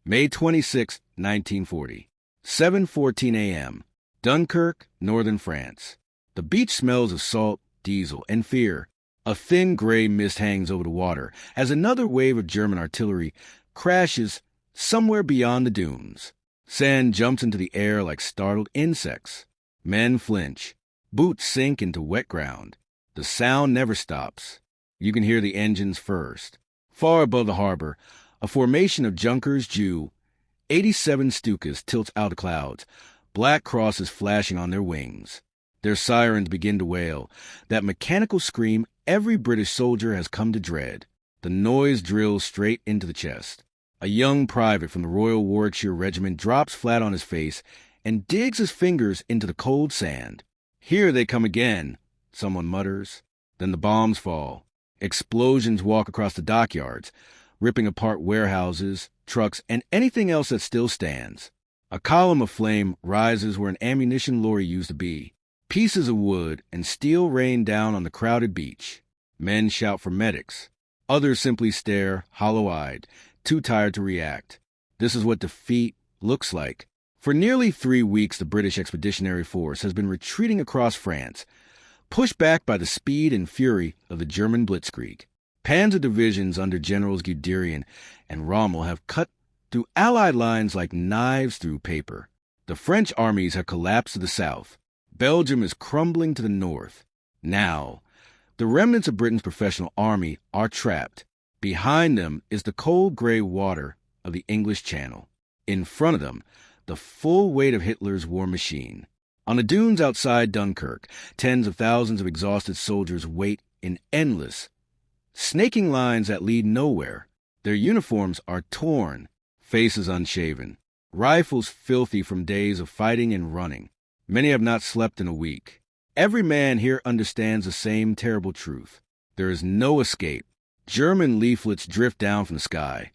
May 26, 1940. 7:14 a.m. Dunkirk, northern France. The beach smells of salt, diesel, and fear. A thin gray mist hangs over the water as another wave of German artillery crashes somewhere beyond the dunes. Sand jumps into the air like startled insects. Men flinch. Boots sink into wet ground. The sound never stops. You can hear the engines first. Far above the harbor, a formation of Junkers Jew 87 Stukas tilts out of clouds, black crosses flashing on their wings. Their sirens begin to wail, that mechanical scream every British soldier has come to dread. The noise drills straight into the chest. A young private from the Royal Warwickshire Regiment drops flat on his face and digs his fingers into the cold sand. Here they come again, someone mutters. Then the bombs fall. Explosions walk across the dockyards, ripping apart warehouses, trucks, and anything else that still stands. A column of flame rises where an ammunition lorry used to be. Pieces of wood and steel rain down on the crowded beach. Men shout for medics. Others simply stare, hollow-eyed, too tired to react. This is what defeat looks like. For nearly 3 weeks, the British Expeditionary Force has been retreating across France, pushed back by the speed and fury of the German blitzkrieg. Panzer divisions under Generals Guderian and Rommel have cut through Allied lines like knives through paper. The French armies have collapsed to the south. Belgium is crumbling to the north. Now, the remnants of Britain's professional army are trapped. Behind them is the cold gray water of the English Channel. In front of them, the full weight of Hitler's war machine. On the dunes outside Dunkirk, tens of thousands of exhausted soldiers wait in endless, snaking lines that lead nowhere. Their uniforms are torn, faces unshaven, rifles filthy from days of fighting and running. Many have not slept in a week. Every man here understands the same terrible truth. There is no escape. German leaflets drift down from the sky,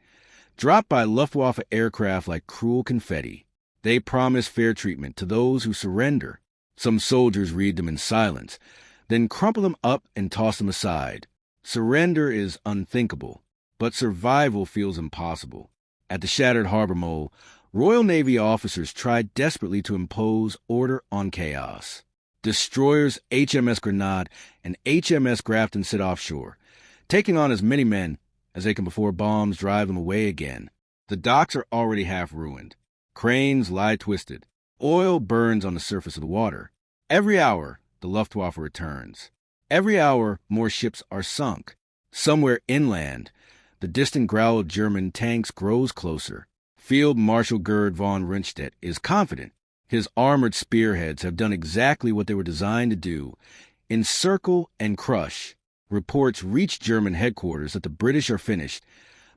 dropped by Luftwaffe aircraft like cruel confetti. They promise fair treatment to those who surrender. Some soldiers read them in silence, then crumple them up and toss them aside. Surrender is unthinkable, but survival feels impossible. At the shattered harbor mole, Royal Navy officers tried desperately to impose order on chaos. Destroyers HMS Grenade and HMS Grafton sit offshore, taking on as many men as they can before bombs drive them away again. The docks are already half ruined. Cranes lie twisted. Oil burns on the surface of the water. Every hour, the Luftwaffe returns. Every hour, more ships are sunk. Somewhere inland, the distant growl of German tanks grows closer. Field Marshal Gerd von Rundstedt is confident. His armored spearheads have done exactly what they were designed to do: encircle and crush. Reports reach German headquarters that the British are finished,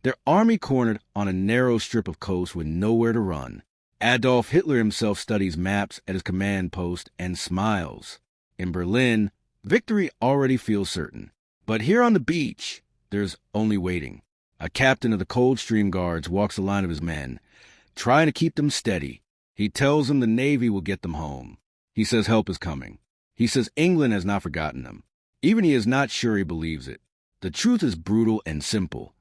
their army cornered on a narrow strip of coast with nowhere to run. Adolf Hitler himself studies maps at his command post and smiles. In Berlin, victory already feels certain. But here on the beach, there's only waiting. A captain of the Coldstream Guards walks the line of his men, trying to keep them steady. He tells them the Navy will get them home. He says help is coming. He says England has not forgotten them. Even he is not sure he believes it. The truth is brutal and simple.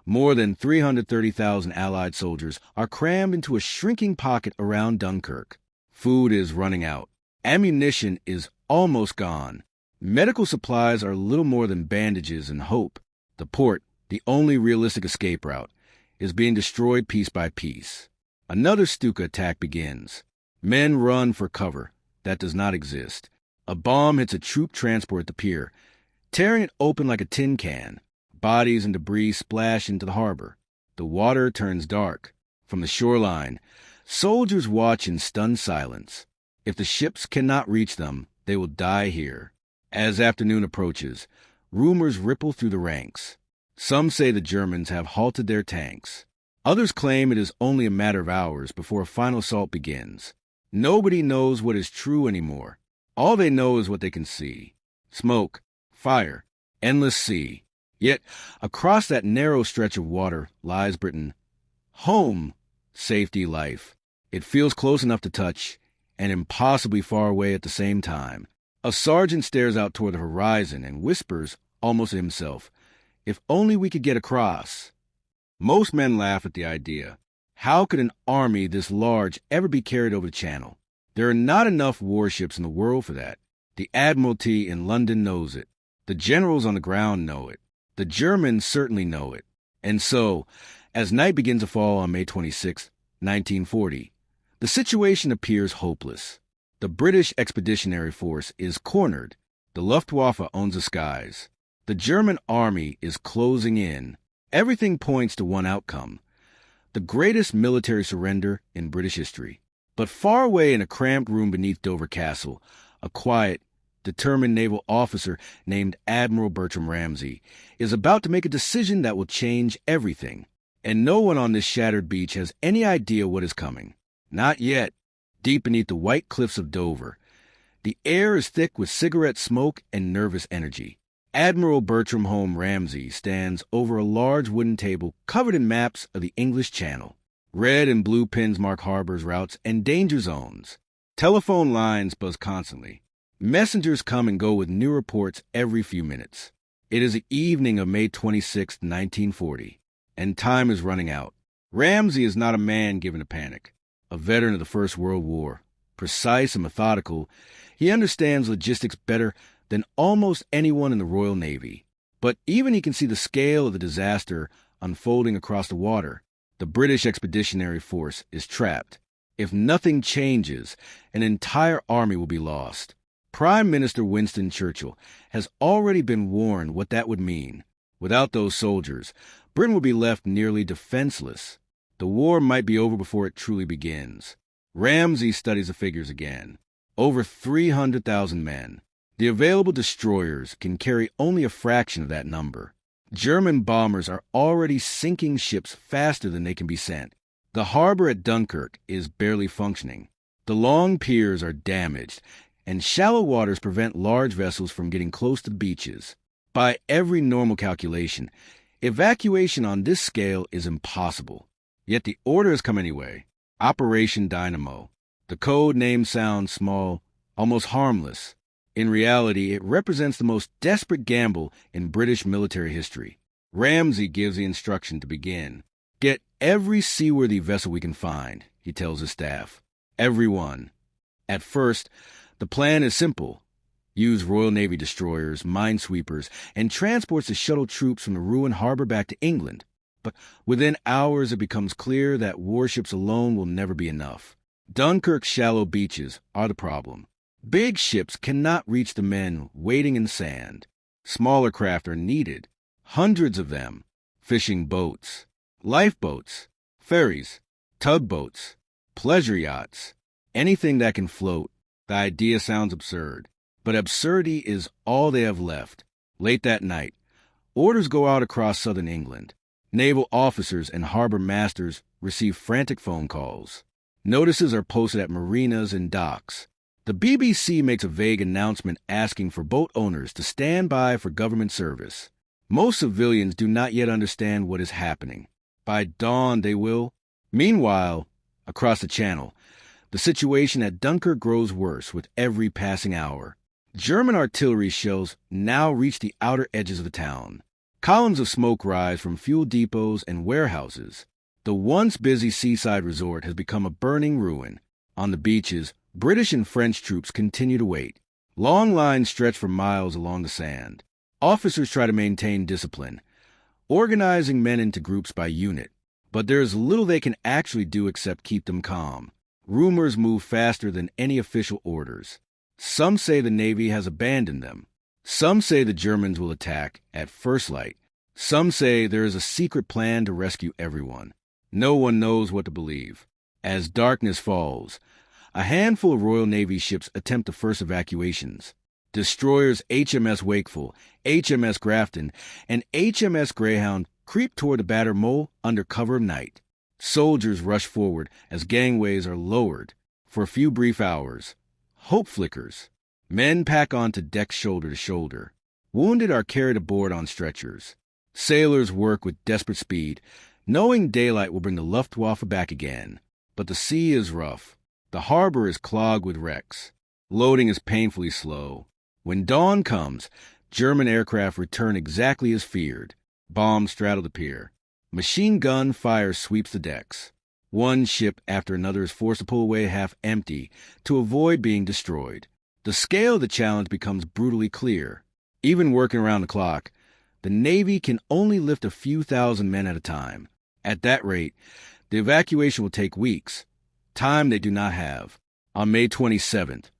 More than 330,000 Allied soldiers are crammed into a shrinking pocket around Dunkirk. Food is running out. Ammunition is almost gone. Medical supplies are little more than bandages and hope. The port, the only realistic escape route, is being destroyed piece by piece. Another Stuka attack begins. Men run for cover. That does not exist. A bomb hits a troop transport at the pier, tearing it open like a tin can. Bodies and debris splash into the harbor. The water turns dark. From the shoreline, soldiers watch in stunned silence. If the ships cannot reach them, they will die here. As afternoon approaches, rumors ripple through the ranks. Some say the Germans have halted their tanks. Others claim it is only a matter of hours before a final assault begins. Nobody knows what is true anymore. All they know is what they can see. Smoke, fire, endless sea. Yet, across that narrow stretch of water lies Britain. Home, safety, life. It feels close enough to touch, and impossibly far away at the same time. A sergeant stares out toward the horizon and whispers, almost to himself, "If only we could get across." Most men laugh at the idea. How could an army this large ever be carried over the channel? There are not enough warships in the world for that. The Admiralty in London knows it. The generals on the ground know it. The Germans certainly know it. And so, as night begins to fall on May 26, 1940, the situation appears hopeless. The British Expeditionary Force is cornered. The Luftwaffe owns the skies. The German army is closing in. Everything points to one outcome: the greatest military surrender in British history. But far away in a cramped room beneath Dover Castle, a quiet, determined naval officer named Admiral Bertram Ramsay is about to make a decision that will change everything. And no one on this shattered beach has any idea what is coming. Not yet. Deep beneath the white cliffs of Dover, the air is thick with cigarette smoke and nervous energy. Admiral Bertram Home Ramsay stands over a large wooden table covered in maps of the English Channel. Red and blue pins mark harbors, routes, and danger zones. Telephone lines buzz constantly. Messengers come and go with new reports every few minutes. It is the evening of May 26, 1940, and time is running out. Ramsay is not a man given to panic. A veteran of the First World War, precise and methodical, he understands logistics better than almost anyone in the Royal Navy. But even he can see the scale of the disaster unfolding across the water. The British Expeditionary Force is trapped. If nothing changes, an entire army will be lost. Prime Minister Winston Churchill has already been warned what that would mean. Without those soldiers, Britain will be left nearly defenseless. The war might be over before it truly begins. Ramsay studies the figures again. Over 300,000 men. The available destroyers can carry only a fraction of that number. German bombers are already sinking ships faster than they can be sent. The harbor at Dunkirk is barely functioning. The long piers are damaged, and shallow waters prevent large vessels from getting close to the beaches. By every normal calculation, evacuation on this scale is impossible. Yet the order has come anyway. Operation Dynamo. The code name sounds small, almost harmless. In reality, it represents the most desperate gamble in British military history. Ramsay gives the instruction to begin. Get every seaworthy vessel we can find, he tells his staff. Every one. At first, the plan is simple. Use Royal Navy destroyers, minesweepers, and transports to shuttle troops from the ruined harbor back to England. But within hours, it becomes clear that warships alone will never be enough. Dunkirk's shallow beaches are the problem. Big ships cannot reach the men waiting in sand. Smaller craft are needed, hundreds of them. Fishing boats, lifeboats, ferries, tugboats, pleasure yachts, anything that can float. The idea sounds absurd, but absurdity is all they have left. Late that night, orders go out across southern England. Naval officers and harbor masters receive frantic phone calls. Notices are posted at marinas and docks. The BBC makes a vague announcement asking for boat owners to stand by for government service. Most civilians do not yet understand what is happening. By dawn, they will. Meanwhile, across the channel, the situation at Dunkirk grows worse with every passing hour. German artillery shells now reach the outer edges of the town. Columns of smoke rise from fuel depots and warehouses. The once busy seaside resort has become a burning ruin. On the beaches, British and French troops continue to wait. Long lines stretch for miles along the sand. Officers try to maintain discipline, organizing men into groups by unit. But there is little they can actually do except keep them calm. Rumors move faster than any official orders. Some say the Navy has abandoned them. Some say the Germans will attack at first light. Some say there is a secret plan to rescue everyone. No one knows what to believe. As darkness falls, a handful of Royal Navy ships attempt the first evacuations. Destroyers HMS Wakeful, HMS Grafton, and HMS Greyhound creep toward the battered mole under cover of night. Soldiers rush forward as gangways are lowered. For a few brief hours, hope flickers. Men pack onto decks shoulder to shoulder. Wounded are carried aboard on stretchers. Sailors work with desperate speed, knowing daylight will bring the Luftwaffe back again. But the sea is rough. The harbor is clogged with wrecks. Loading is painfully slow. When dawn comes, German aircraft return exactly as feared. Bombs straddle the pier. Machine gun fire sweeps the decks. One ship after another is forced to pull away half empty to avoid being destroyed. The scale of the challenge becomes brutally clear. Even working around the clock, the Navy can only lift a few thousand men at a time. At that rate, the evacuation will take weeks, time they do not have. On May 27th,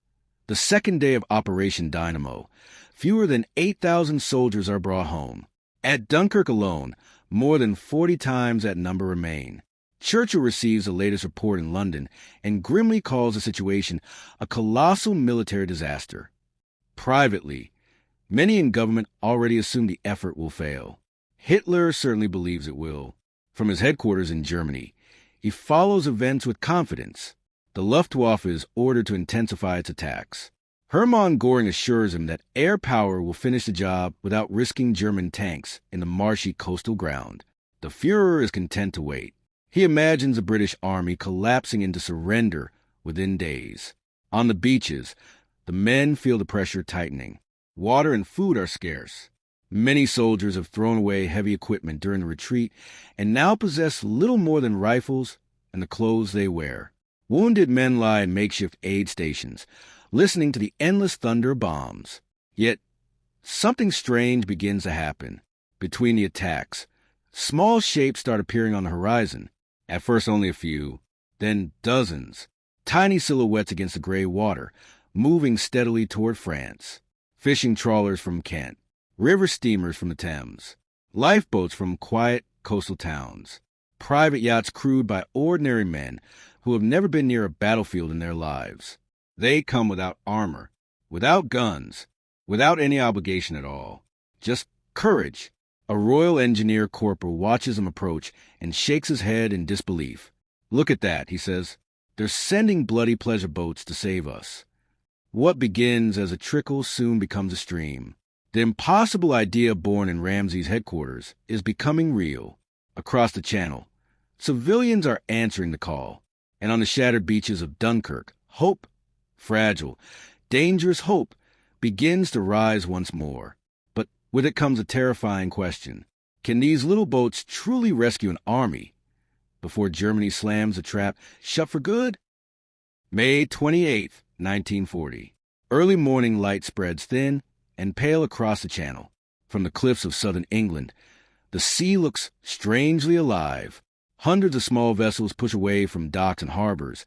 the second day of Operation Dynamo, fewer than 8,000 soldiers are brought home. At Dunkirk alone, more than 40 times that number remain. Churchill receives the latest report in London and grimly calls the situation a colossal military disaster. Privately, many in government already assume the effort will fail. Hitler certainly believes it will. From his headquarters in Germany, he follows events with confidence. The Luftwaffe is ordered to intensify its attacks. Hermann Göring assures him that air power will finish the job without risking German tanks in the marshy coastal ground. The Führer is content to wait. He imagines the British army collapsing into surrender within days. On the beaches, the men feel the pressure tightening. Water and food are scarce. Many soldiers have thrown away heavy equipment during the retreat and now possess little more than rifles and the clothes they wear. Wounded men lie in makeshift aid stations, listening to the endless thunder of bombs. Yet, something strange begins to happen. Between the attacks, small shapes start appearing on the horizon. At first only a few, then dozens. Tiny silhouettes against the gray water, moving steadily toward France. Fishing trawlers from Kent. River steamers from the Thames. Lifeboats from quiet coastal towns. Private yachts crewed by ordinary men who have never been near a battlefield in their lives. They come without armor, without guns, without any obligation at all. Just courage. A Royal Engineer corporal watches them approach and shakes his head in disbelief. "Look at that," he says. "They're sending bloody pleasure boats to save us." What begins as a trickle soon becomes a stream. The impossible idea born in Ramsay's headquarters is becoming real. Across the channel, civilians are answering the call. And on the shattered beaches of Dunkirk, hope, fragile, dangerous hope, begins to rise once more. But with it comes a terrifying question. Can these little boats truly rescue an army before Germany slams the trap shut for good? May 28th, 1940. Early morning light spreads thin and pale across the channel. From the cliffs of southern England, the sea looks strangely alive. Hundreds of small vessels push away from docks and harbors,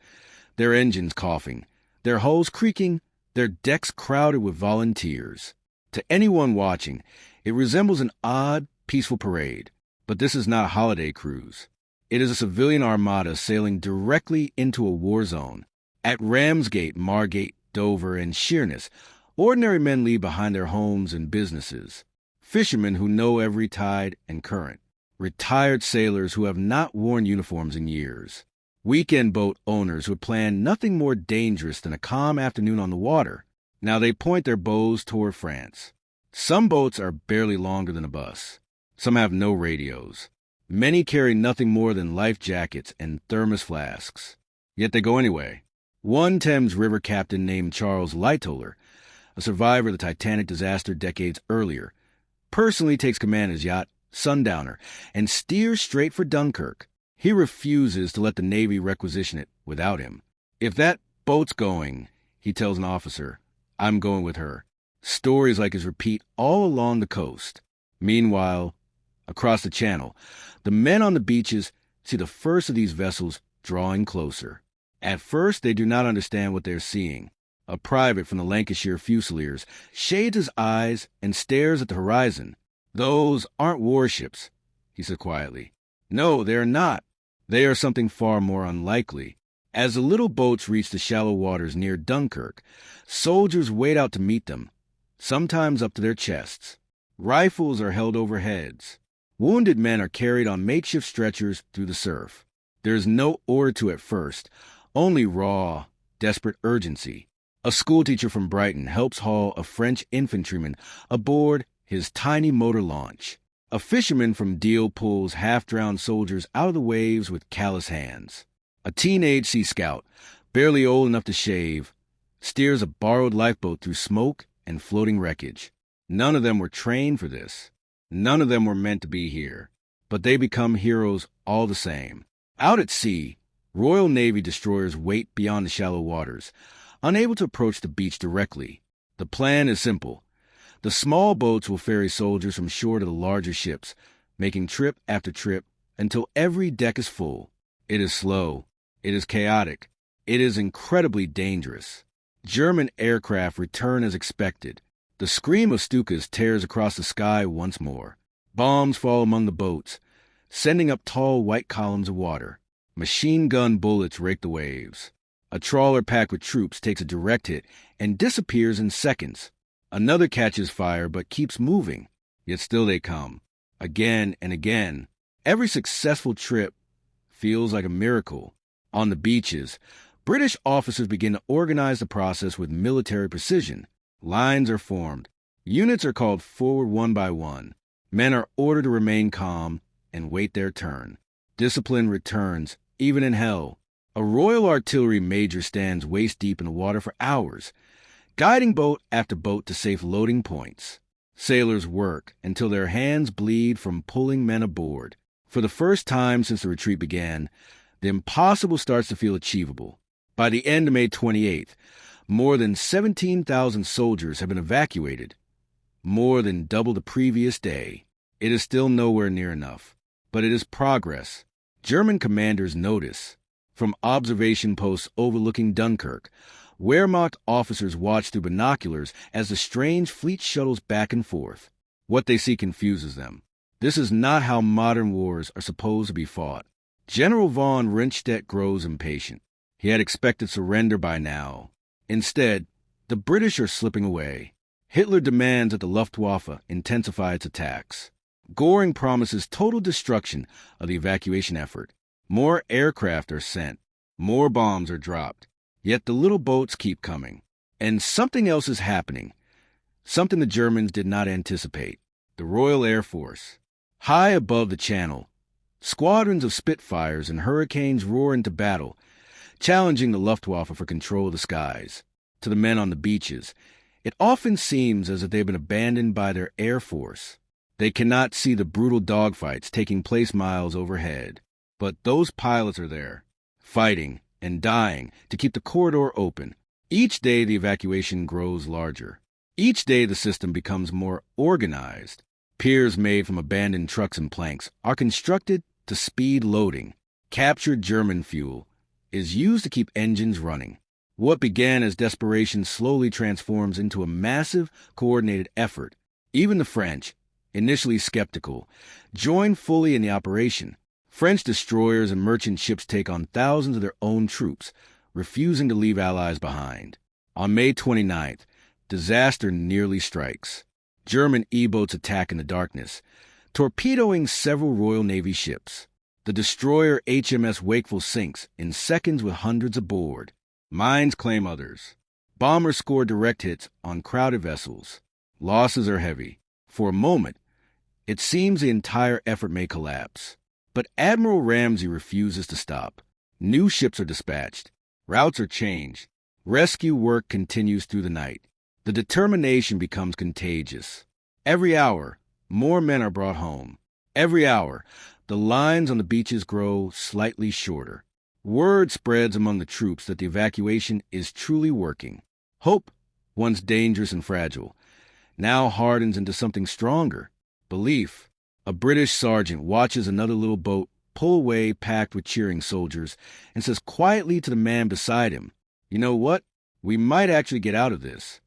their engines coughing, their hulls creaking, their decks crowded with volunteers. To anyone watching, it resembles an odd, peaceful parade. But this is not a holiday cruise. It is a civilian armada sailing directly into a war zone. At Ramsgate, Margate, Dover, and Sheerness, ordinary men leave behind their homes and businesses. Fishermen who know every tide and current. Retired sailors who have not worn uniforms in years. Weekend boat owners who had planned nothing more dangerous than a calm afternoon on the water. Now they point their bows toward France. Some boats are barely longer than a bus. Some have no radios. Many carry nothing more than life jackets and thermos flasks. Yet they go anyway. One Thames River captain named Charles Lightoller, a survivor of the Titanic disaster decades earlier, personally takes command of his yacht, Sundowner, and steers straight for Dunkirk. He refuses to let the Navy requisition it without him. "If that boat's going," he tells an officer, "I'm going with her." Stories like his repeat all along the coast. Meanwhile, across the channel, the men on the beaches see the first of these vessels drawing closer. At first, they do not understand what they're seeing. A private from the Lancashire Fusiliers shades his eyes and stares at the horizon. "Those aren't warships," he said quietly. "No, they are not. They are something far more unlikely." As the little boats reach the shallow waters near Dunkirk, soldiers wade out to meet them, sometimes up to their chests. Rifles are held over heads. Wounded men are carried on makeshift stretchers through the surf. There is no order to at first, only raw, desperate urgency. A schoolteacher from Brighton helps haul a French infantryman aboard his tiny motor launch. A fisherman from Deal pulls half-drowned soldiers out of the waves with callous hands. A teenage sea scout, barely old enough to shave, steers a borrowed lifeboat through smoke and floating wreckage. None of them were trained for this. None of them were meant to be here. But they become heroes all the same. Out at sea, Royal Navy destroyers wait beyond the shallow waters, unable to approach the beach directly. The plan is simple. The small boats will ferry soldiers from shore to the larger ships, making trip after trip until every deck is full. It is slow. It is chaotic. It is incredibly dangerous. German aircraft return as expected. The scream of Stukas tears across the sky once more. Bombs fall among the boats, sending up tall white columns of water. Machine gun bullets rake the waves. A trawler packed with troops takes a direct hit and disappears in seconds. Another catches fire but keeps moving. Yet still they come. Again and again. Every successful trip feels like a miracle. On the beaches, British officers begin to organize the process with military precision. Lines are formed. Units are called forward one by one. Men are ordered to remain calm and wait their turn. Discipline returns, even in hell. A Royal Artillery major stands waist-deep in the water for hours, guiding boat after boat to safe loading points. Sailors work until their hands bleed from pulling men aboard. For the first time since the retreat began, the impossible starts to feel achievable. By the end of May 28th, more than 17,000 soldiers have been evacuated, more than double the previous day. It is still nowhere near enough, but it is progress. German commanders notice. From observation posts overlooking Dunkirk, Wehrmacht officers watch through binoculars as the strange fleet shuttles back and forth. What they see confuses them. This is not how modern wars are supposed to be fought. General von Rundstedt grows impatient. He had expected surrender by now. Instead, the British are slipping away. Hitler demands that the Luftwaffe intensify its attacks. Göring promises total destruction of the evacuation effort. More aircraft are sent. More bombs are dropped. Yet the little boats keep coming. And something else is happening. Something the Germans did not anticipate. The Royal Air Force. High above the Channel, squadrons of Spitfires and Hurricanes roar into battle, challenging the Luftwaffe for control of the skies. To the men on the beaches, it often seems as if they've been abandoned by their Air Force. They cannot see the brutal dogfights taking place miles overhead. But those pilots are there, fighting and dying to keep the corridor open. Each day the evacuation grows larger. Each day the system becomes more organized. Piers made from abandoned trucks and planks are constructed to speed loading. Captured German fuel is used to keep engines running. What began as desperation slowly transforms into a massive, coordinated effort. Even the French, initially skeptical, join fully in the operation. French destroyers and merchant ships take on thousands of their own troops, refusing to leave allies behind. On May 29th, disaster nearly strikes. German E-boats attack in the darkness, torpedoing several Royal Navy ships. The destroyer HMS Wakeful sinks in seconds with hundreds aboard. Mines claim others. Bombers score direct hits on crowded vessels. Losses are heavy. For a moment, it seems the entire effort may collapse. But Admiral Ramsay refuses to stop. New ships are dispatched. Routes are changed. Rescue work continues through the night. The determination becomes contagious. Every hour, more men are brought home. Every hour, the lines on the beaches grow slightly shorter. Word spreads among the troops that the evacuation is truly working. Hope, once dangerous and fragile, now hardens into something stronger. Belief. A British sergeant watches another little boat pull away packed with cheering soldiers and says quietly to the man beside him, "You know what? We might actually get out of this."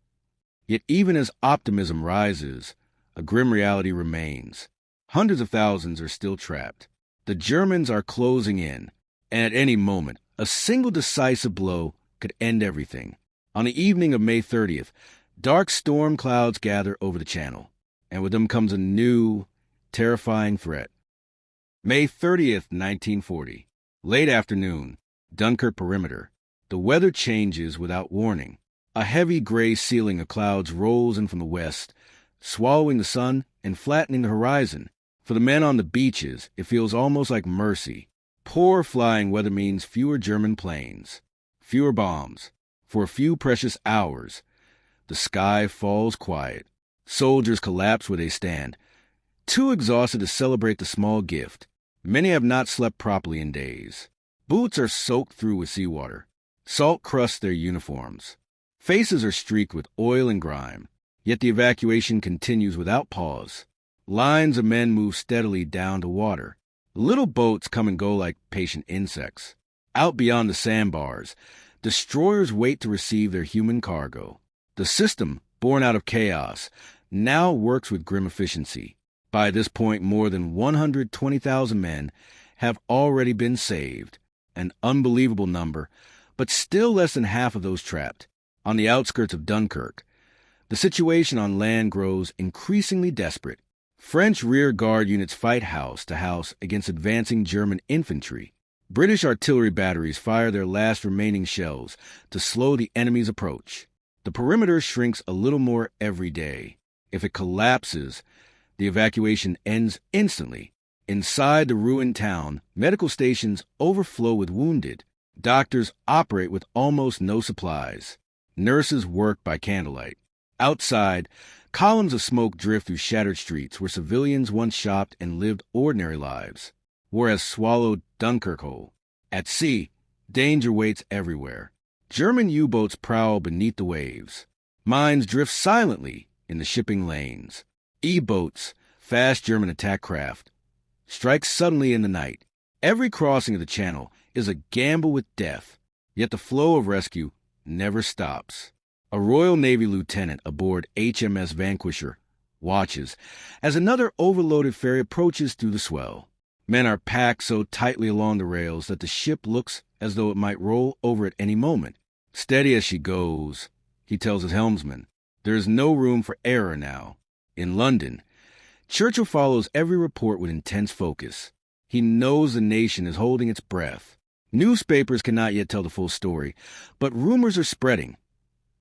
Yet even as optimism rises, a grim reality remains. Hundreds of thousands are still trapped. The Germans are closing in, and at any moment, a single decisive blow could end everything. On the evening of May 30th, dark storm clouds gather over the Channel, and with them comes a new, terrifying threat. May 30th, 1940. Late afternoon, Dunkirk perimeter. The weather changes without warning. A heavy gray ceiling of clouds rolls in from the west, swallowing the sun and flattening the horizon. For the men on the beaches, it feels almost like mercy. Poor flying weather means fewer German planes, fewer bombs. For a few precious hours, the sky falls quiet. Soldiers collapse where they stand, too exhausted to celebrate the small gift. Many have not slept properly in days. Boots are soaked through with seawater. Salt crusts their uniforms. Faces are streaked with oil and grime. Yet the evacuation continues without pause. Lines of men move steadily down to water. Little boats come and go like patient insects. Out beyond the sandbars, destroyers wait to receive their human cargo. The system, born out of chaos, now works with grim efficiency. By this point, more than 120,000 men have already been saved, an unbelievable number, but still less than half of those trapped. On the outskirts of Dunkirk, the situation on land grows increasingly desperate. French rear guard units fight house to house against advancing German infantry. British artillery batteries fire their last remaining shells to slow the enemy's approach. The perimeter shrinks a little more every day. If it collapses, the evacuation ends instantly. Inside the ruined town, medical stations overflow with wounded. Doctors operate with almost no supplies. Nurses work by candlelight. Outside, columns of smoke drift through shattered streets where civilians once shopped and lived ordinary lives. War has swallowed Dunkirk whole. At sea, danger waits everywhere. German U-boats prowl beneath the waves. Mines drift silently in the shipping lanes. E-boats, fast German attack craft, strike suddenly in the night. Every crossing of the channel is a gamble with death, yet the flow of rescue never stops. A Royal Navy lieutenant aboard HMS Vanquisher watches as another overloaded ferry approaches through the swell. Men are packed so tightly along the rails that the ship looks as though it might roll over at any moment. Steady as she goes, he tells his helmsman. There is no room for error now. In London, Churchill follows every report with intense focus. He knows the nation is holding its breath. Newspapers cannot yet tell the full story, but rumors are spreading.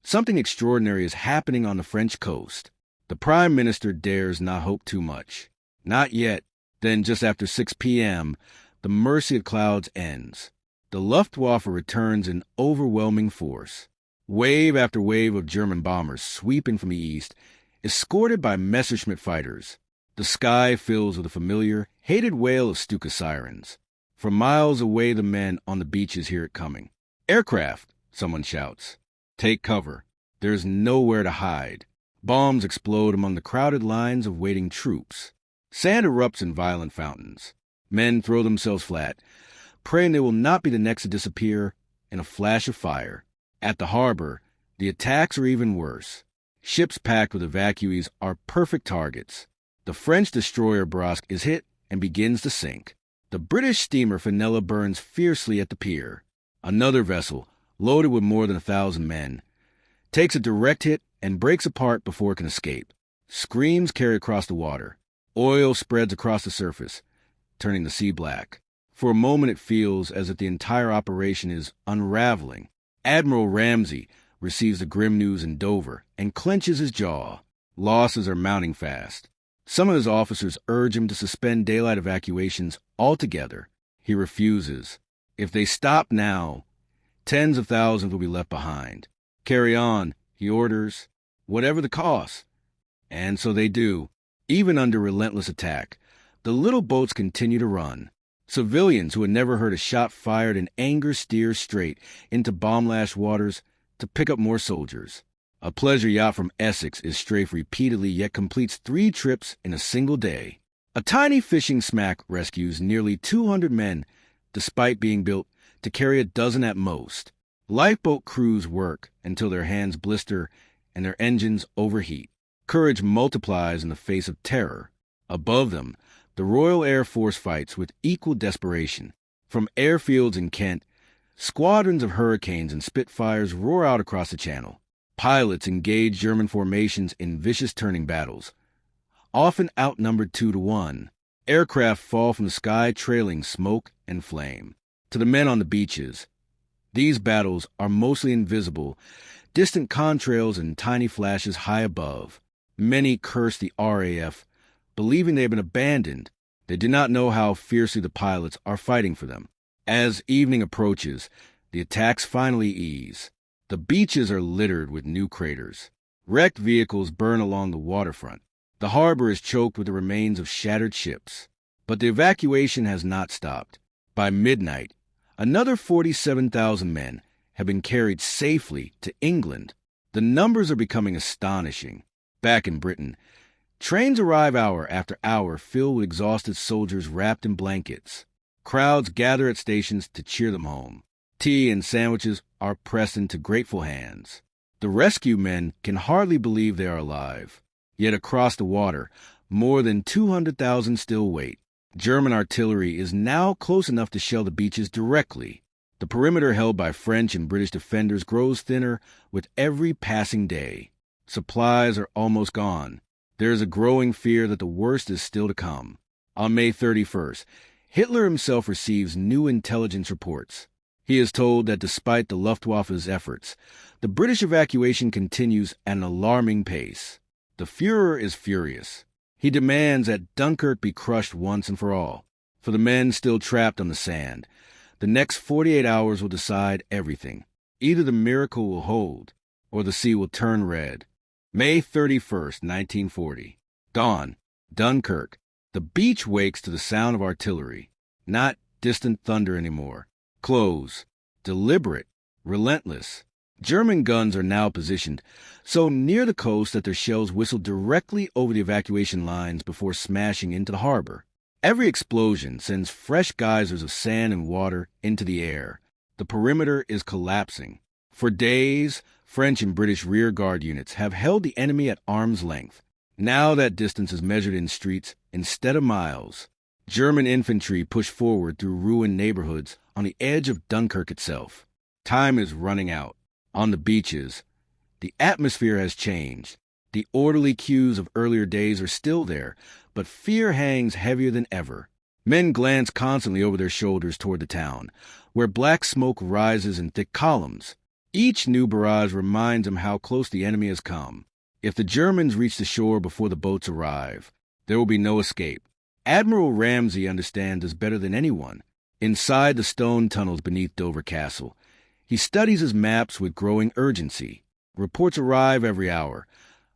Something extraordinary is happening on the French coast. The Prime Minister dares not hope too much. Not yet. Then, just after 6 p.m., the mercy of clouds ends. The Luftwaffe returns in overwhelming force. Wave after wave of German bombers sweeping from the east, escorted by Messerschmitt fighters. The sky fills with a familiar, hated wail of Stuka sirens. For miles away, the men on the beaches hear it coming. Aircraft, someone shouts. Take cover. There's nowhere to hide. Bombs explode among the crowded lines of waiting troops. Sand erupts in violent fountains. Men throw themselves flat, praying they will not be the next to disappear in a flash of fire. At the harbor, the attacks are even worse. Ships packed with evacuees are perfect targets. The French destroyer Brusque is hit and begins to sink. The British steamer Fenella burns fiercely at the pier. Another vessel, loaded with more than 1,000 men, takes a direct hit and breaks apart before it can escape. Screams carry across the water. Oil spreads across the surface, turning the sea black. For a moment it feels as if the entire operation is unraveling. Admiral Ramsay receives the grim news in Dover and clenches his jaw. Losses are mounting fast. Some of his officers urge him to suspend daylight evacuations altogether. He refuses. If they stop now, tens of thousands will be left behind. Carry on, he orders, whatever the cost. And so they do. Even under relentless attack, the little boats continue to run. Civilians who had never heard a shot fired in anger steer straight into bomb-lashed waters to pick up more soldiers. A pleasure yacht from Essex is strafed repeatedly yet completes 3 trips in a single day. A tiny fishing smack rescues nearly 200 men despite being built to carry a dozen at most. Lifeboat crews work until their hands blister and their engines overheat. Courage multiplies in the face of terror. Above them, the Royal Air Force fights with equal desperation. From airfields in Kent, squadrons of Hurricanes and Spitfires roar out across the channel. Pilots engage German formations in vicious turning battles, often outnumbered 2-1. Aircraft fall from the sky trailing smoke and flame. To the men on the beaches, these battles are mostly invisible, distant contrails and tiny flashes high above. Many curse the RAF, believing they have been abandoned. They do not know how fiercely the pilots are fighting for them. As evening approaches, the attacks finally ease. The beaches are littered with new craters. Wrecked vehicles burn along the waterfront. The harbor is choked with the remains of shattered ships. But the evacuation has not stopped. By midnight, Another 47,000 men have been carried safely to England. The numbers are becoming astonishing. Back in Britain, trains arrive hour after hour filled with exhausted soldiers wrapped in blankets. Crowds gather at stations to cheer them home. Tea and sandwiches are pressed into grateful hands. The rescue men can hardly believe they are alive. Yet across the water, more than 200,000 still wait. German artillery is now close enough to shell the beaches directly. The perimeter held by French and British defenders grows thinner with every passing day. Supplies are almost gone. There is a growing fear that the worst is still to come. On May 31st, Hitler himself receives new intelligence reports. He is told that despite the Luftwaffe's efforts, the British evacuation continues at an alarming pace. The Führer is furious. He demands that Dunkirk be crushed once and for all. For the men still trapped on the sand, the next 48 hours will decide everything. Either the miracle will hold, or the sea will turn red. May 31st, 1940. Dawn. Dunkirk. The beach wakes to the sound of artillery. Not distant thunder anymore. Close. Deliberate. Relentless. German guns are now positioned so near the coast that their shells whistle directly over the evacuation lines before smashing into the harbor. Every explosion sends fresh geysers of sand and water into the air. The perimeter is collapsing. For days, French and British rearguard units have held the enemy at arm's length. Now that distance is measured in streets instead of miles. German infantry push forward through ruined neighborhoods on the edge of Dunkirk itself. Time is running out. On the beaches, the atmosphere has changed. The orderly cues of earlier days are still there, but fear hangs heavier than ever. Men glance constantly over their shoulders toward the town, where black smoke rises in thick columns. Each new barrage reminds them how close the enemy has come. If the Germans reach the shore before the boats arrive, there will be no escape. Admiral Ramsay understands this better than anyone. Inside the stone tunnels beneath Dover Castle, he studies his maps with growing urgency. Reports arrive every hour.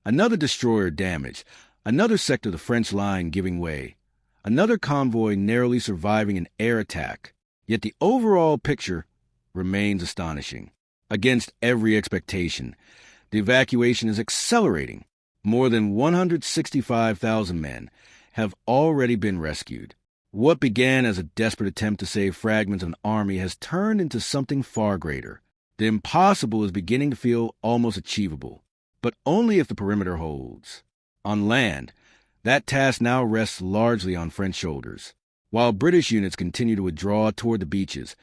Another destroyer damaged, another sector of the French line giving way, another convoy narrowly surviving an air attack. Yet the overall picture remains astonishing. Against every expectation, the evacuation is accelerating. More than 165,000 men have already been rescued. What began as a desperate attempt to save fragments of an army has turned into something far greater. The impossible is beginning to feel almost achievable, but only if the perimeter holds. On land, that task now rests largely on French shoulders. While British units continue to withdraw toward the beaches,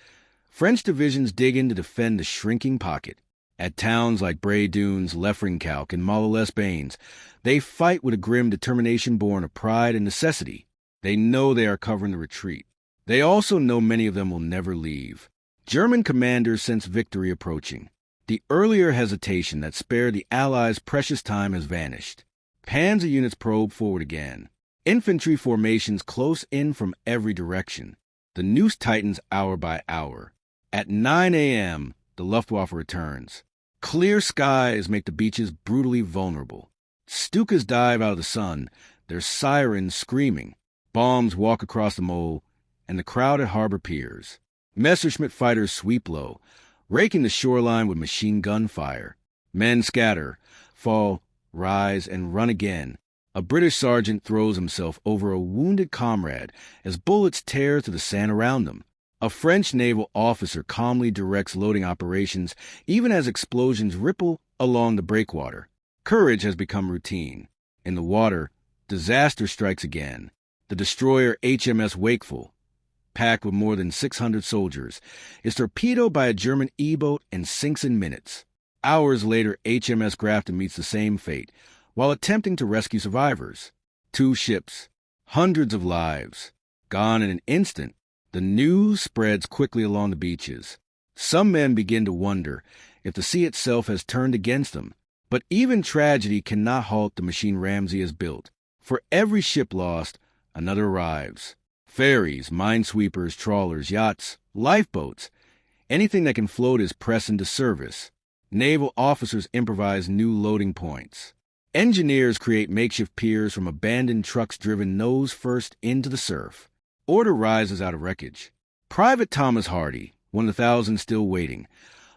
French divisions dig in to defend the shrinking pocket. At towns like Bray Dunes, Lefrancourt, and Malles-les-Bains, they fight with a grim determination born of pride and necessity. They know they are covering the retreat. They also know many of them will never leave. German commanders sense victory approaching. The earlier hesitation that spared the Allies precious time has vanished. Panzer units probe forward again. Infantry formations close in from every direction. The noose tightens hour by hour. At 9 a.m., the Luftwaffe returns. Clear skies make the beaches brutally vulnerable. Stukas dive out of the sun, their sirens screaming. Bombs walk across the mole, and the crowded harbor piers. Messerschmitt fighters sweep low, raking the shoreline with machine gun fire. Men scatter, fall, rise, and run again. A British sergeant throws himself over a wounded comrade as bullets tear through the sand around them. A French naval officer calmly directs loading operations even as explosions ripple along the breakwater. Courage has become routine. In the water, disaster strikes again. The destroyer HMS Wakeful, packed with more than 600 soldiers, is torpedoed by a German E-boat and sinks in minutes. Hours later, HMS Grafton meets the same fate, while attempting to rescue survivors. 2 ships, hundreds of lives, gone in an instant. The news spreads quickly along the beaches. Some men begin to wonder if the sea itself has turned against them. But even tragedy cannot halt the machine Ramsay has built. For every ship lost, another arrives. Ferries, minesweepers, trawlers, yachts, lifeboats. Anything that can float is pressed into service. Naval officers improvise new loading points. Engineers create makeshift piers from abandoned trucks driven nose first into the surf. Order rises out of wreckage. Private Thomas Hardy, one of the thousands still waiting,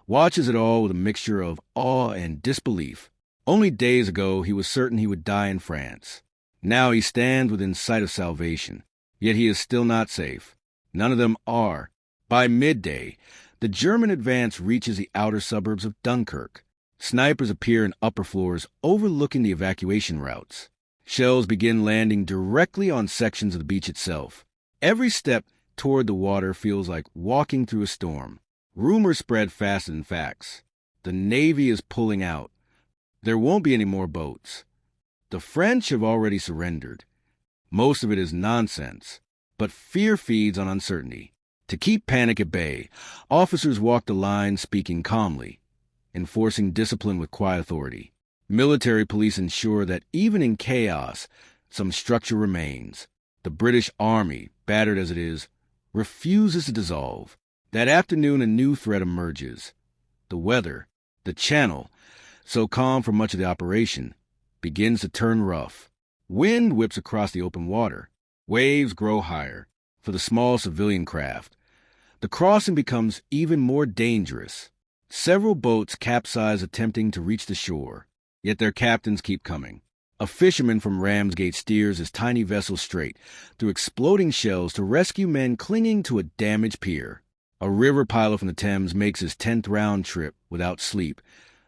watches it all with a mixture of awe and disbelief. Only days ago he was certain he would die in France. Now he stands within sight of salvation, yet he is still not safe. None of them are. By midday, the German advance reaches the outer suburbs of Dunkirk. Snipers appear in upper floors overlooking the evacuation routes. Shells begin landing directly on sections of the beach itself. Every step toward the water feels like walking through a storm. Rumors spread faster than facts. The Navy is pulling out. There won't be any more boats. The French have already surrendered. Most of it is nonsense, but fear feeds on uncertainty. To keep panic at bay, officers walk the line speaking calmly, enforcing discipline with quiet authority. Military police ensure that even in chaos, some structure remains. The British Army, battered as it is, refuses to dissolve. That afternoon, a new threat emerges. The weather, the channel, so calm for much of the operation, begins to turn rough. Wind whips across the open water. Waves grow higher. For the small civilian craft, the crossing becomes even more dangerous. Several boats capsize attempting to reach the shore, yet their captains keep coming. A fisherman from Ramsgate steers his tiny vessel straight through exploding shells to rescue men clinging to a damaged pier. A river pilot from the Thames makes his 10th round trip without sleep,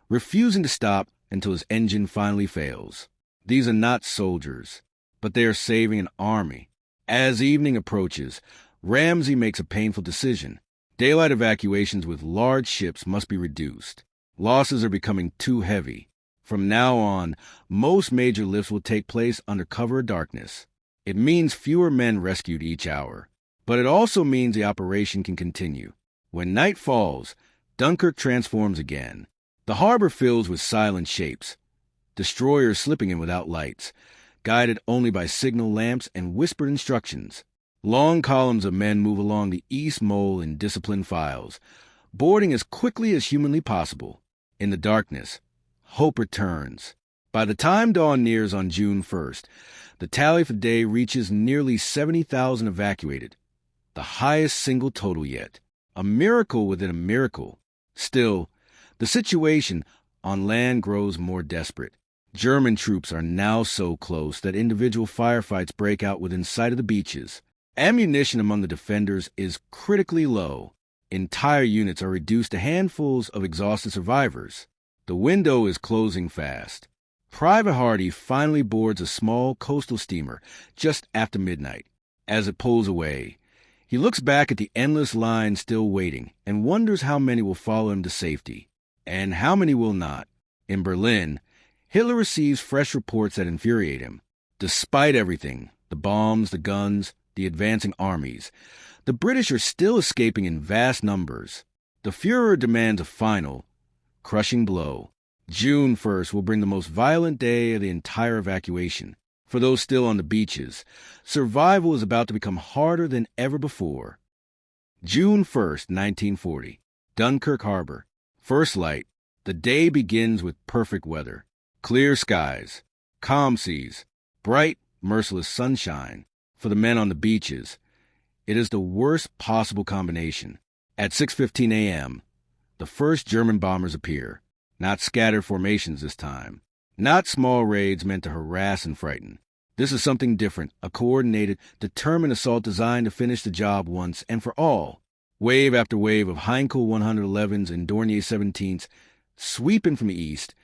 refusing to stop until his engine finally fails. These are not soldiers, but they are saving an army. As evening approaches, Ramsay makes a painful decision. Daylight evacuations with large ships must be reduced. Losses are becoming too heavy. From now on, most major lifts will take place under cover of darkness. It means fewer men rescued each hour, but it also means the operation can continue. When night falls, Dunkirk transforms again. The harbor fills with silent shapes, destroyers slipping in without lights, guided only by signal lamps and whispered instructions. Long columns of men move along the East Mole in disciplined files, boarding as quickly as humanly possible. In the darkness, hope returns. By the time dawn nears on June 1st, the tally for the day reaches nearly 70,000 evacuated, the highest single total yet. A miracle within a miracle. Still, the situation on land grows more desperate. German troops are now so close that individual firefights break out within sight of the beaches. Ammunition among the defenders is critically low. Entire units are reduced to handfuls of exhausted survivors. The window is closing fast. Private Hardy finally boards a small coastal steamer just after midnight. As it pulls away, he looks back at the endless line still waiting and wonders how many will follow him to safety, and how many will not. In Berlin, Hitler receives fresh reports that infuriate him. Despite everything, the bombs, the guns, the advancing armies, the British are still escaping in vast numbers. The Führer demands a final, crushing blow. June 1st will bring the most violent day of the entire evacuation. For those still on the beaches, survival is about to become harder than ever before. June 1st, 1940. Dunkirk Harbor. First light. The day begins with perfect weather. Clear skies, calm seas, bright, merciless sunshine. For the men on the beaches, it is the worst possible combination. At 6:15 a.m., the first German bombers appear. Not scattered formations this time. Not small raids meant to harass and frighten. This is something different, a coordinated, determined assault designed to finish the job once and for all. Wave after wave of Heinkel 111s and Dornier 17s sweeping from the east,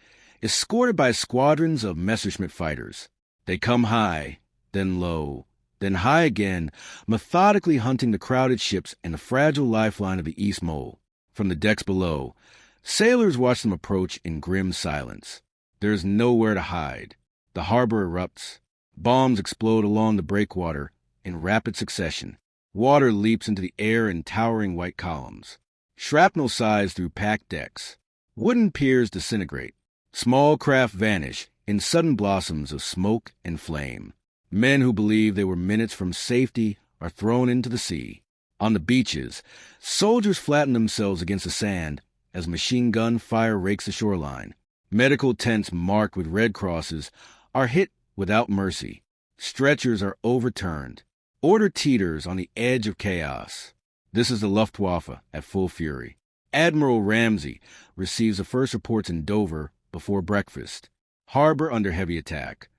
escorted by squadrons of Messerschmitt fighters. They come high, then low, then high again, methodically hunting the crowded ships and the fragile lifeline of the East Mole. From the decks below, sailors watch them approach in grim silence. There is nowhere to hide. The harbor erupts. Bombs explode along the breakwater in rapid succession. Water leaps into the air in towering white columns. Shrapnel sighs through packed decks. Wooden piers disintegrate. Small craft vanish in sudden blossoms of smoke and flame. Men who believed they were minutes from safety are thrown into the sea. On the beaches, soldiers flatten themselves against the sand as machine gun fire rakes the shoreline. Medical tents marked with red crosses are hit without mercy. Stretchers are overturned. Order teeters on the edge of chaos. This is the Luftwaffe at full fury. Admiral Ramsey receives the first reports in Dover before breakfast. Harbor under heavy attack.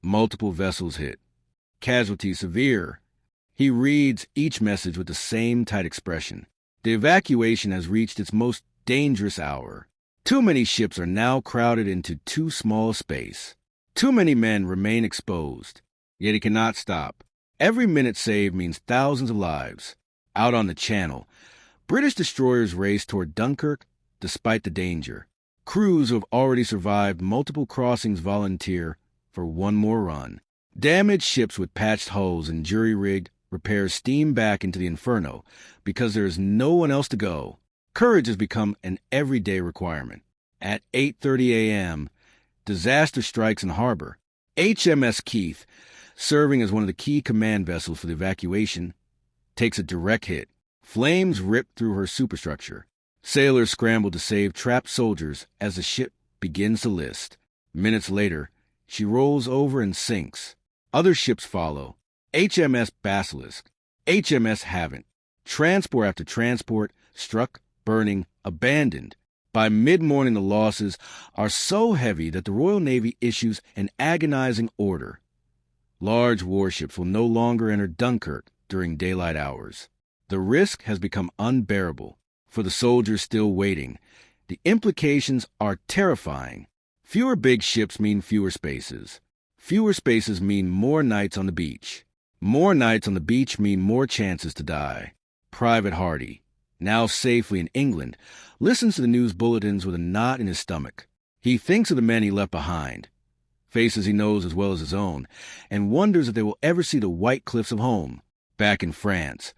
Multiple vessels hit. Casualties severe. He reads each message with the same tight expression. The evacuation has reached its most dangerous hour. Too many ships are now crowded into too small a space. Too many men remain exposed. Yet he cannot stop. Every minute saved means thousands of lives. Out on the Channel, British destroyers race toward Dunkirk despite the danger. Crews who have already survived multiple crossings volunteer for one more run. Damaged ships with patched hulls and jury-rigged repairs steam back into the inferno because there is no one else to go. Courage has become an everyday requirement. At 8:30 a.m., disaster strikes in harbor. HMS Keith, serving as one of the key command vessels for the evacuation, takes a direct hit. Flames rip through her superstructure. Sailors scramble to save trapped soldiers as the ship begins to list. Minutes later, she rolls over and sinks. Other ships follow. HMS Basilisk, HMS Havant. Transport after transport, struck, burning, abandoned. By mid-morning, the losses are so heavy that the Royal Navy issues an agonizing order. Large warships will no longer enter Dunkirk during daylight hours. The risk has become unbearable for the soldiers still waiting. The implications are terrifying. Fewer big ships mean fewer spaces. Fewer spaces mean more nights on the beach. More nights on the beach mean more chances to die. Private Hardy, now safely in England, listens to the news bulletins with a knot in his stomach. He thinks of the men he left behind, faces he knows as well as his own, and wonders if they will ever see the white cliffs of home. Back in France,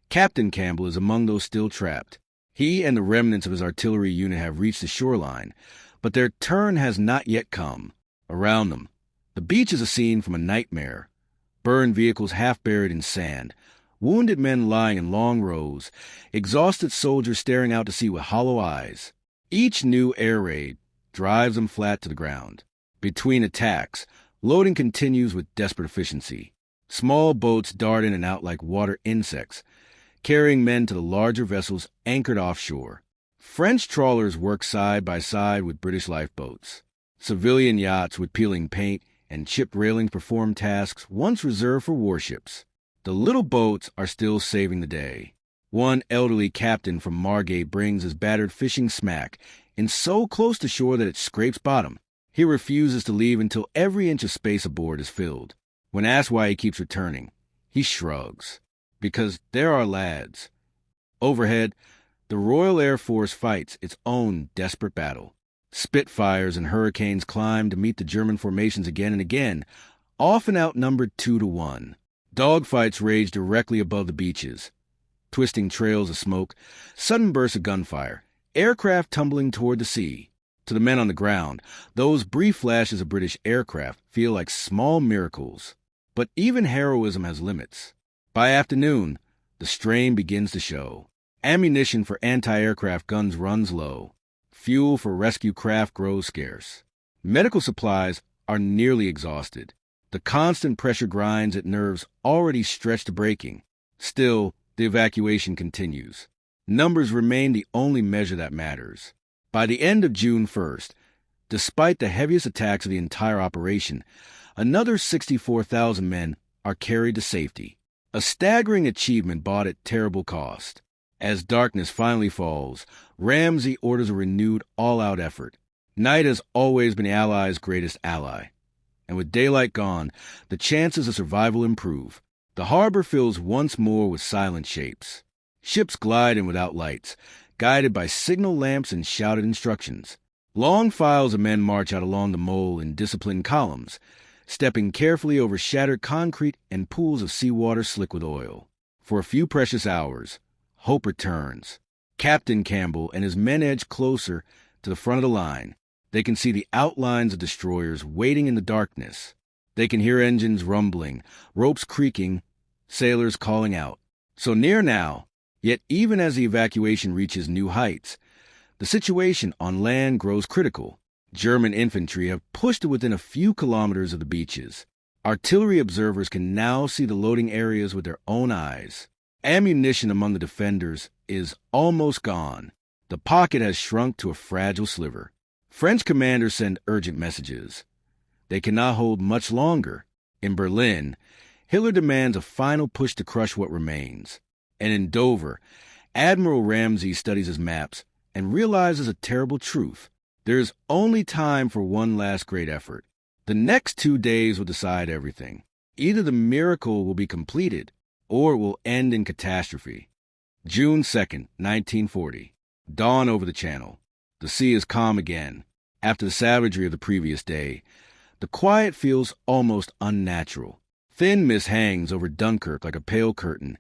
Captain Campbell is among those still trapped. He and the remnants of his artillery unit have reached the shoreline, but their turn has not yet come. Around them, the beach is a scene from a nightmare. Burned vehicles half buried in sand, wounded men lying in long rows, exhausted soldiers staring out to sea with hollow eyes. Each new air raid drives them flat to the ground. Between attacks, loading continues with desperate efficiency. Small boats dart in and out like water insects, carrying men to the larger vessels anchored offshore. French trawlers work side by side with British lifeboats. Civilian yachts with peeling paint and chipped railings perform tasks once reserved for warships. The little boats are still saving the day. One elderly captain from Margate brings his battered fishing smack in so close to shore that it scrapes bottom. He refuses to leave until every inch of space aboard is filled. When asked why he keeps returning, he shrugs. Because there are lads. Overhead, the Royal Air Force fights its own desperate battle. Spitfires and Hurricanes climb to meet the German formations again and again, often outnumbered 2-1. Dogfights rage directly above the beaches. Twisting trails of smoke, sudden bursts of gunfire, aircraft tumbling toward the sea. To the men on the ground, those brief flashes of British aircraft feel like small miracles. But even heroism has limits. By afternoon, the strain begins to show. Ammunition for anti-aircraft guns runs low. Fuel for rescue craft grows scarce. Medical supplies are nearly exhausted. The constant pressure grinds at nerves already stretched to breaking. Still, the evacuation continues. Numbers remain the only measure that matters. By the end of June 1st, despite the heaviest attacks of the entire operation, another 64,000 men are carried to safety. A staggering achievement bought at terrible cost. As darkness finally falls, Ramsey orders a renewed all-out effort. Night has always been the Allies' greatest ally. And with daylight gone, the chances of survival improve. The harbor fills once more with silent shapes. Ships glide in without lights, guided by signal lamps and shouted instructions. Long files of men march out along the mole in disciplined columns, stepping carefully over shattered concrete and pools of seawater slick with oil. For a few precious hours, hope returns. Captain Campbell and his men edge closer to the front of the line. They can see the outlines of destroyers waiting in the darkness. They can hear engines rumbling, ropes creaking, sailors calling out. So near now, yet even as the evacuation reaches new heights, the situation on land grows critical. German infantry have pushed to within a few kilometers of the beaches. Artillery observers can now see the loading areas with their own eyes. Ammunition among the defenders is almost gone. The pocket has shrunk to a fragile sliver. French commanders send urgent messages. They cannot hold much longer. In Berlin, Hitler demands a final push to crush what remains. And in Dover, Admiral Ramsey studies his maps and realizes a terrible truth. There is only time for one last great effort. The next 2 days will decide everything. Either the miracle will be completed, or it will end in catastrophe. June 2nd, 1940. Dawn over the Channel. The sea is calm again. After the savagery of the previous day, the quiet feels almost unnatural. Thin mist hangs over Dunkirk like a pale curtain,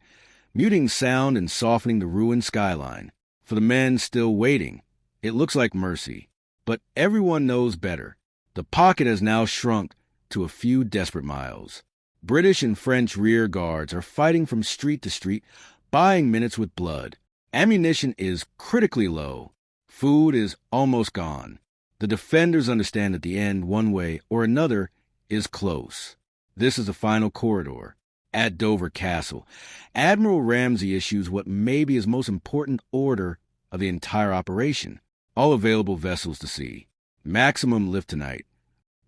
muting sound and softening the ruined skyline. For the men still waiting, it looks like mercy. But everyone knows better. The pocket has now shrunk to a few desperate miles. British and French rear guards are fighting from street to street, buying minutes with blood. Ammunition is critically low. Food is almost gone. The defenders understand that the end, one way or another, is close. This is the final corridor. At Dover Castle, Admiral Ramsey issues what may be his most important order of the entire operation. All available vessels to sea. Maximum lift tonight.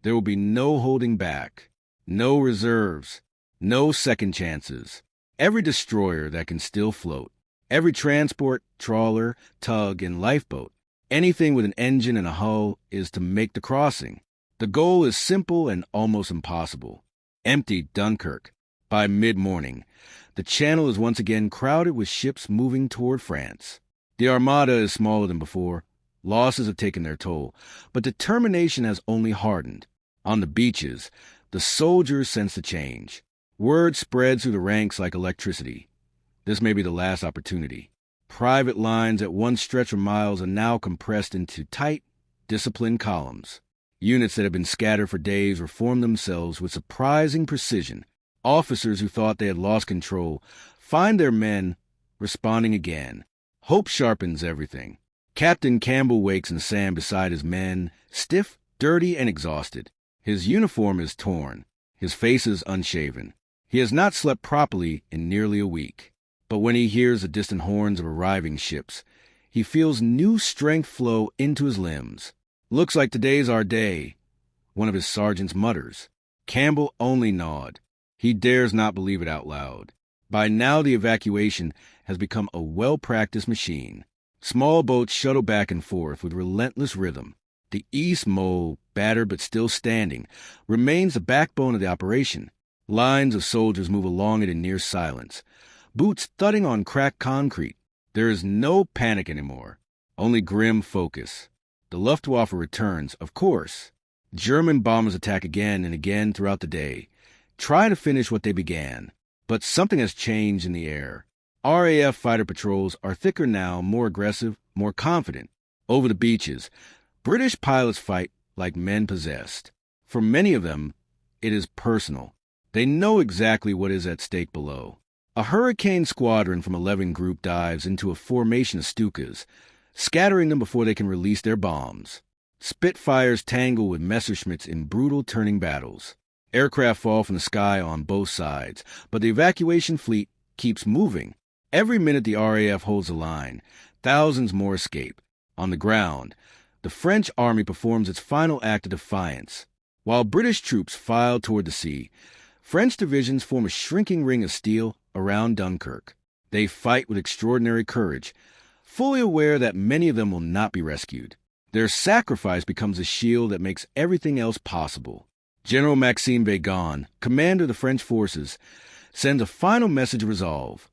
There will be no holding back. No reserves. No second chances. Every destroyer that can still float. Every transport, trawler, tug, and lifeboat. Anything with an engine and a hull is to make the crossing. The goal is simple and almost impossible. Empty Dunkirk. By mid-morning, the channel is once again crowded with ships moving toward France. The armada is smaller than before. Losses have taken their toll, but determination has only hardened. On the beaches, the soldiers sense the change. Word spreads through the ranks like electricity. This may be the last opportunity. Private lines at one stretch of miles are now compressed into tight, disciplined columns. Units that have been scattered for days reform themselves with surprising precision. Officers who thought they had lost control find their men responding again. Hope sharpens everything. Captain Campbell wakes in sand beside his men, stiff, dirty, and exhausted. His uniform is torn. His face is unshaven. He has not slept properly in nearly a week. But when he hears the distant horns of arriving ships, he feels new strength flow into his limbs. "Looks like today's our day," one of his sergeants mutters. Campbell only nod. He dares not believe it out loud. By now the evacuation has become a well-practiced machine. Small boats shuttle back and forth with relentless rhythm. The East Mole, battered but still standing, remains the backbone of the operation. Lines of soldiers move along it in near silence, boots thudding on cracked concrete. There is no panic anymore, only grim focus. The Luftwaffe returns, of course. German bombers attack again and again throughout the day, try to finish what they began. But something has changed in the air. RAF fighter patrols are thicker now, more aggressive, more confident. Over the beaches, British pilots fight like men possessed. For many of them, it is personal. They know exactly what is at stake below. A Hurricane squadron from 11 Group dives into a formation of Stukas, scattering them before they can release their bombs. Spitfires tangle with Messerschmitts in brutal turning battles. Aircraft fall from the sky on both sides, but the evacuation fleet keeps moving. Every minute the RAF holds the line, thousands more escape. On the ground, the French army performs its final act of defiance. While British troops file toward the sea, French divisions form a shrinking ring of steel around Dunkirk. They fight with extraordinary courage, fully aware that many of them will not be rescued. Their sacrifice becomes a shield that makes everything else possible. General Maxime Weygand, commander of the French forces, sends a final message of resolve.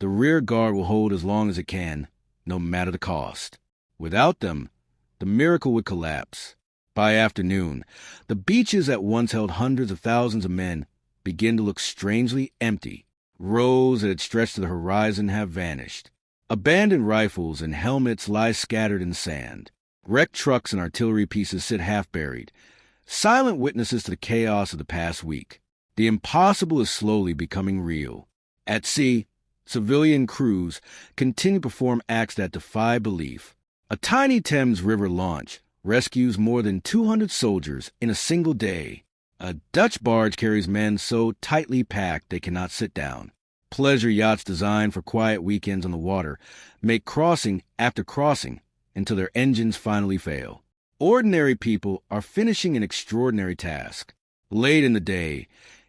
The rear guard will hold as long as it can, no matter the cost. Without them, the miracle would collapse. By afternoon, the beaches that once held hundreds of thousands of men begin to look strangely empty. Rows that had stretched to the horizon have vanished. Abandoned rifles and helmets lie scattered in sand. Wrecked trucks and artillery pieces sit half-buried, silent witnesses to the chaos of the past week. The impossible is slowly becoming real. At sea, civilian crews continue to perform acts that defy belief. A tiny Thames River launch rescues more than 200 soldiers in a single day. A Dutch barge carries men so tightly packed they cannot sit down. Pleasure yachts designed for quiet weekends on the water make crossing after crossing until their engines finally fail. Ordinary people are finishing an extraordinary task. Late in the day,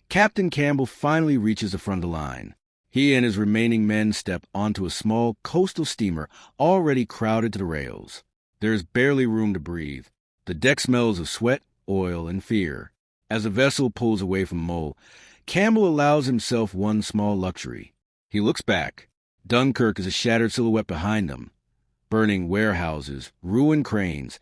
Captain Campbell finally reaches the front of the line. He and his remaining men step onto a small coastal steamer already crowded to the rails. There's barely room to breathe. The deck smells of sweat, oil, and fear. As the vessel pulls away from Mull, Campbell allows himself one small luxury. He looks back. Dunkirk is a shattered silhouette behind them. Burning warehouses, ruined cranes,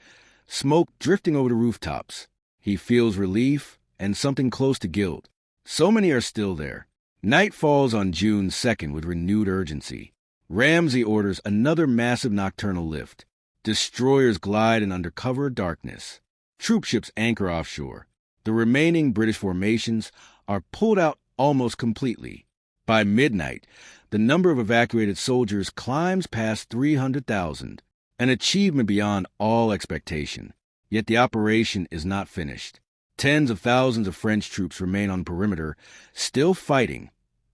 smoke drifting over the rooftops. He feels relief and something close to guilt. So many are still there. Night falls on June 2nd with renewed urgency. Ramsay orders another massive nocturnal lift. Destroyers glide in undercover darkness. Troopships anchor offshore. The remaining British formations are pulled out almost completely. By midnight, the number of evacuated soldiers climbs past 300,000, an achievement beyond all expectation. Yet the operation is not finished. Tens of thousands of French troops remain on perimeter, still fighting,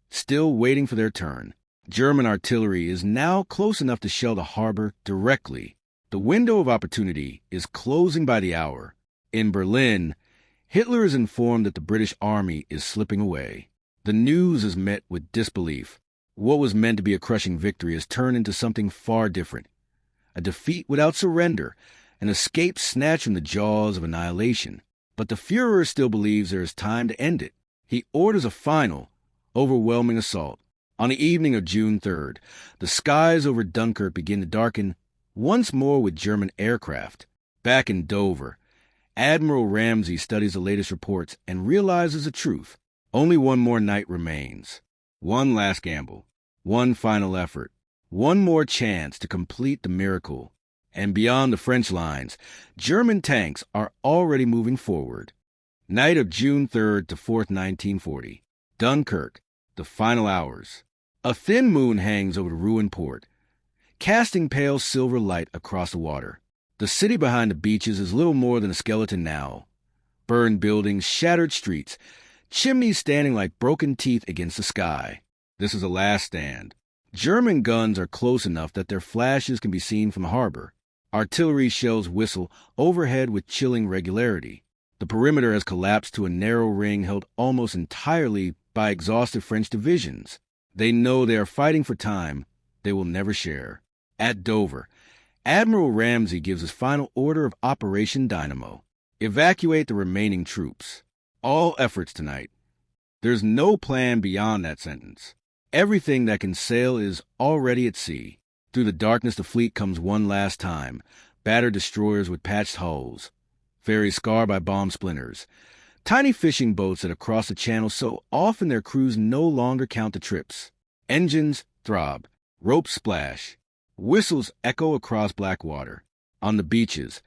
still waiting for their turn. German artillery is now close enough to shell the harbor directly. The window of opportunity is closing by the hour. In Berlin, Hitler is informed that the British army is slipping away. The news is met with disbelief. What was meant to be a crushing victory has turned into something far different. A defeat without surrender, an escape snatched from the jaws of annihilation. But the Führer still believes there is time to end it. He orders a final, overwhelming assault. On the evening of June 3rd, the skies over Dunkirk begin to darken once more with German aircraft. Back in Dover, Admiral Ramsay studies the latest reports and realizes the truth. Only one more night remains. One last gamble. One final effort. One more chance to complete the miracle. And beyond the French lines, German tanks are already moving forward. Night of June 3rd to 4th, 1940. Dunkirk, the final hours. A thin moon hangs over the ruined port, casting pale silver light across the water. The city behind the beaches is little more than a skeleton now. Burned buildings, shattered streets, chimneys standing like broken teeth against the sky. This is a last stand. German guns are close enough that their flashes can be seen from the harbor. Artillery shells whistle overhead with chilling regularity. The perimeter has collapsed to a narrow ring held almost entirely by exhausted French divisions. They know they are fighting for time they will never share. At Dover, Admiral Ramsay gives his final order of Operation Dynamo. Evacuate the remaining troops. All efforts tonight. There's no plan beyond that sentence. Everything that can sail is already at sea. Through the darkness, the fleet comes one last time. Battered destroyers with patched hulls. Ferries scarred by bomb splinters. Tiny fishing boats that cross the channel so often their crews no longer count the trips. Engines throb. Ropes splash. Whistles echo across black water. On the beaches,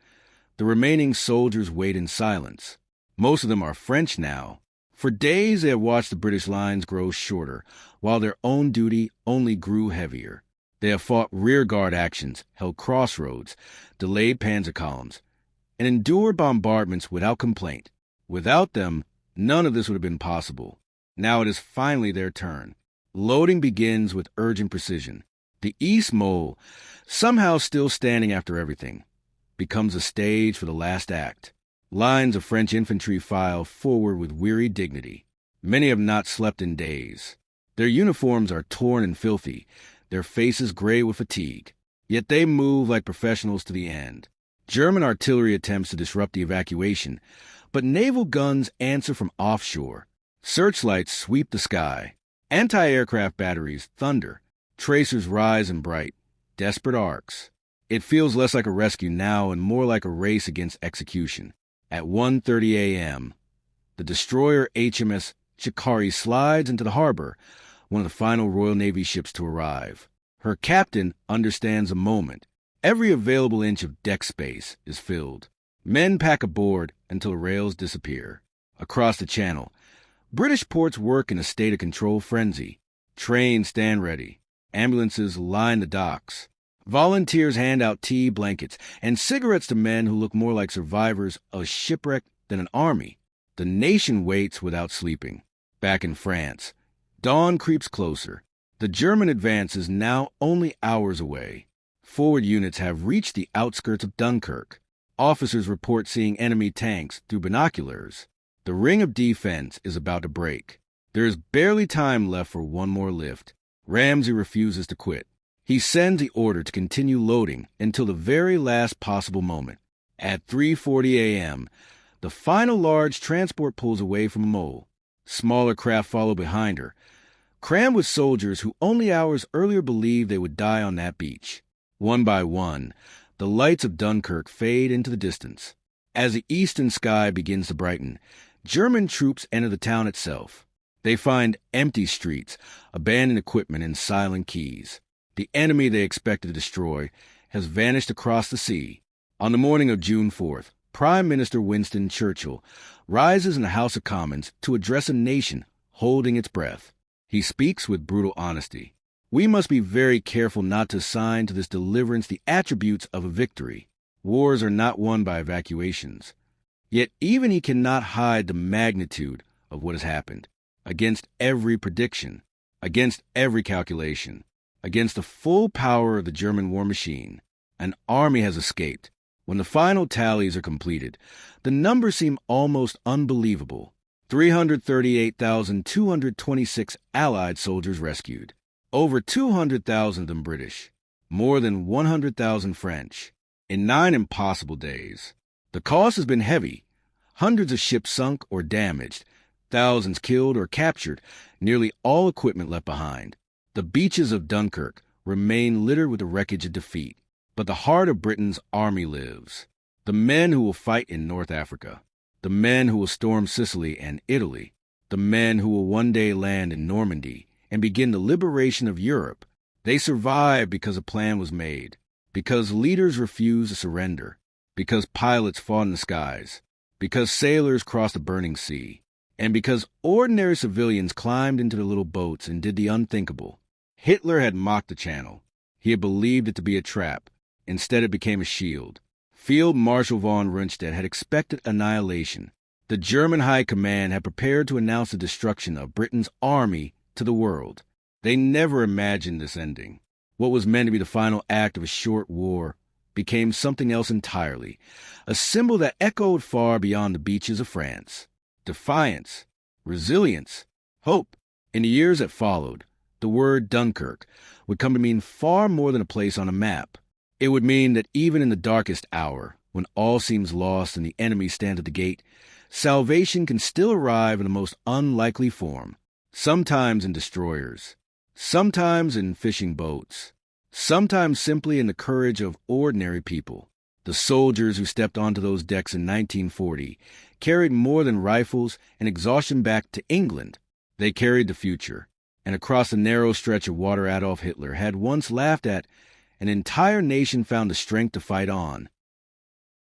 the remaining soldiers wait in silence. Most of them are French now. For days they have watched the British lines grow shorter, while their own duty only grew heavier. They have fought rearguard actions, held crossroads, delayed panzer columns, and endured bombardments without complaint. Without them, none of this would have been possible. Now it is finally their turn. Loading begins with urgent precision. The East Mole, somehow still standing after everything, becomes a stage for the last act. Lines of French infantry file forward with weary dignity. Many have not slept in days. Their uniforms are torn and filthy, their faces gray with fatigue. Yet they move like professionals to the end. German artillery attempts to disrupt the evacuation, but naval guns answer from offshore. Searchlights sweep the sky. Anti-aircraft batteries thunder. Tracers rise and bright. Desperate arcs. It feels less like a rescue now and more like a race against execution. At 1:30 a.m., the destroyer HMS Chikari slides into the harbor, one of the final Royal Navy ships to arrive. Her captain understands the moment. Every available inch of deck space is filled. Men pack aboard until the rails disappear. Across the channel, British ports work in a state of controlled frenzy. Trains stand ready. Ambulances line the docks. Volunteers hand out tea, blankets, and cigarettes to men who look more like survivors of a shipwreck than an army. The nation waits without sleeping. Back in France, dawn creeps closer. The German advance is now only hours away. Forward units have reached the outskirts of Dunkirk. Officers report seeing enemy tanks through binoculars. The ring of defense is about to break. There is barely time left for one more lift. Ramsey refuses to quit. He sends the order to continue loading until the very last possible moment. At 3:40 a.m., the final large transport pulls away from a mole. Smaller craft follow behind her, crammed with soldiers who only hours earlier believed they would die on that beach. One by one, the lights of Dunkirk fade into the distance. As the eastern sky begins to brighten, German troops enter the town itself. They find empty streets, abandoned equipment, and silent quays. The enemy they expected to destroy has vanished across the sea. On the morning of June 4th, Prime Minister Winston Churchill rises in the House of Commons to address a nation holding its breath. He speaks with brutal honesty. We must be very careful not to assign to this deliverance the attributes of a victory. Wars are not won by evacuations. Yet even he cannot hide the magnitude of what has happened. Against every prediction, against every calculation, against the full power of the German war machine, an army has escaped. When the final tallies are completed, the numbers seem almost unbelievable. 338,226 Allied soldiers rescued, over 200,000 of them British, more than 100,000 French, in 9 impossible days. The cost has been heavy. Hundreds of ships sunk or damaged, thousands killed or captured, nearly all equipment left behind. The beaches of Dunkirk remain littered with the wreckage of defeat, but the heart of Britain's army lives. The men who will fight in North Africa, the men who will storm Sicily and Italy, the men who will one day land in Normandy and begin the liberation of Europe. They survived because a plan was made, because leaders refused to surrender, because pilots fought in the skies, because sailors crossed the burning sea, and because ordinary civilians climbed into the little boats and did the unthinkable. Hitler had mocked the channel. He had believed it to be a trap. Instead, it became a shield. Field Marshal von Rundstedt had expected annihilation. The German High Command had prepared to announce the destruction of Britain's army to the world. They never imagined this ending. What was meant to be the final act of a short war became something else entirely, a symbol that echoed far beyond the beaches of France. Defiance, resilience, hope. In the years that followed, the word Dunkirk would come to mean far more than a place on a map. It would mean that even in the darkest hour, when all seems lost and the enemy stands at the gate, salvation can still arrive in the most unlikely form, sometimes in destroyers, sometimes in fishing boats, sometimes simply in the courage of ordinary people. The soldiers who stepped onto those decks in 1940 carried more than rifles and exhaustion back to England. They carried the future, and across the narrow stretch of water Adolf Hitler had once laughed at, an entire nation found the strength to fight on.